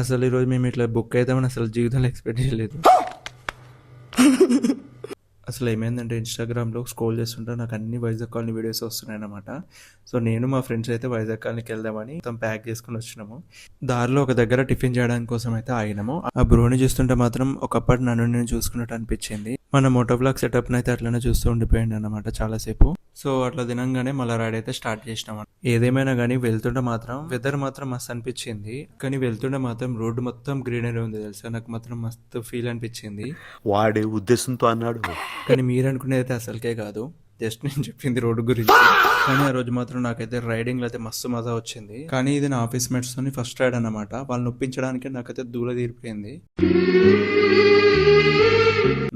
అసలు ఈరోజు మేము ఇట్లా బుక్ అవుతామని అసలు జీవితంలో ఎక్స్పెక్ట్ చేయలేదు. అసలు ఏమైందంటే ఇన్స్టాగ్రామ్లో స్క్రోల్ చేస్తుంటే నాకు అన్ని వైజాగ్ కాలనీ వీడియోస్ వస్తున్నాయి అన్నమాట. సో నేను మా ఫ్రెండ్స్ అయితే వైజాగ్ కాలనీకి వెళ్దామని మొత్తం ప్యాక్ చేసుకుని వచ్చినాము. దారిలో ఒక దగ్గర టిఫిన్ చేయడానికి కోసం అయితే ఆగినాము. ఆ బ్రోని చూస్తుంటే మాత్రం ఒకప్పటి నన్ను నేను చూసుకున్నట్టు అనిపించింది. మన మోటో బ్లాగ్ సెటప్ అయితే అట్లనే చూస్తూ ఉండిపోయింది అన్నమాట చాలాసేపు. సో అట్లా తినంగానే మళ్ళీ రైడ్ అయితే స్టార్ట్ చేసినాం. ఏదేమైనా కానీ వెళ్తుంటే మాత్రం వెదర్ మాత్రం మస్తు అనిపించింది. కానీ వెళ్తుంటే మాత్రం రోడ్డు మొత్తం గ్రీనరీ ఉంది తెలుసా. నాకు మాత్రం మస్తు ఫీల్ అనిపించింది. వాడే ఉద్దేశంతో అన్నాడు. కానీ మీరు అనుకునేది అయితే అసలుకే కాదు, జస్ట్ నేను చెప్పింది రోడ్డు గురించి. కానీ ఆ రోజు మాత్రం నాకైతే రైడింగ్ లో అయితే మస్తు మజా వచ్చింది. కానీ ఇది నా ఆఫీస్ మేట్స్ తోని ఫస్ట్ రైడ్ అన్నమాట. వాళ్ళని ఒప్పించడానికి నాకైతే దూల తీరిపోయింది.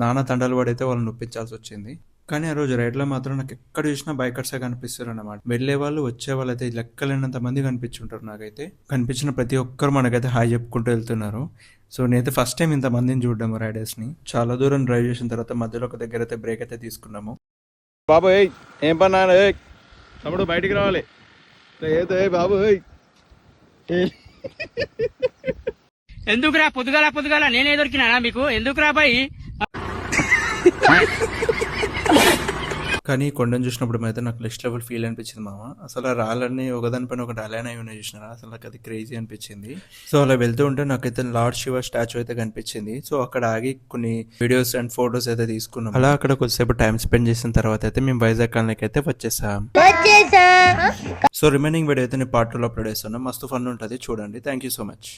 నానా తండాలు పడైతే వాళ్ళని ఒప్పించాల్సి వచ్చింది. కానీ ఆ రోజు రైడ్ లో మాత్రం నాకు ఎక్కడ చూసినా బైకర్సే కనిపిస్తారు అన్నమాట. వెళ్లే వాళ్ళు వచ్చే వాళ్ళు అయితే లెక్కలేనంత మంది కనిపించుంటారు. నాకైతే కనిపించిన ప్రతి ఒక్కరు మనకైతే హాయ్ చెప్పుకుంటూ వెళ్తున్నారు. సో నేనైతే ఫస్ట్ టైం ఇంతమందిని చూడడం రైడర్స్ ని. చాలా దూరం డ్రైవ్ చేసిన తర్వాత మధ్యలో ఒక దగ్గర అయితే బ్రేక్ అయితే తీసుకున్నాము. బాబు ఏం పన్నా తమ్ముడు బయటికి రావాలి ఏదో బాబు ఎందుకురా పొద్దుగాల నేనే దొరికినా మీకు ఎందుకురా బాయ్. కానీ కొండను చూసినప్పుడు అయితే నాకు నెక్స్ట్ లెవెల్ ఫీల్ అనిపించింది మామ. అసలు ఆ రాళ్ళని ఒకదానిపైన ఒకటి అలైన్ అయి ఉన్నాయి చూసినారా. అసలు నాకు అది క్రేజీ అనిపించింది. సో అలా వెళ్తూ ఉంటే నాకైతే లార్డ్ శివ స్టాచ్యూ అయితే కనిపించింది. సో అక్కడ ఆగి కొన్ని వీడియోస్ అండ్ ఫొటోస్ అయితే తీసుకున్నాం. అలా అక్కడ కొద్దిసేపు టైం స్పెండ్ చేసిన తర్వాత అయితే మేము వైజాగ్ కాలనీకి అయితే వచ్చేసాం. సో రిమైనింగ్ వీడియో అయితే నేను పార్ట్ 2లో అప్లోడ్ చేస్తున్నాను. మస్తు ఫన్ ఉంటుంది చూడండి. Thank you so much.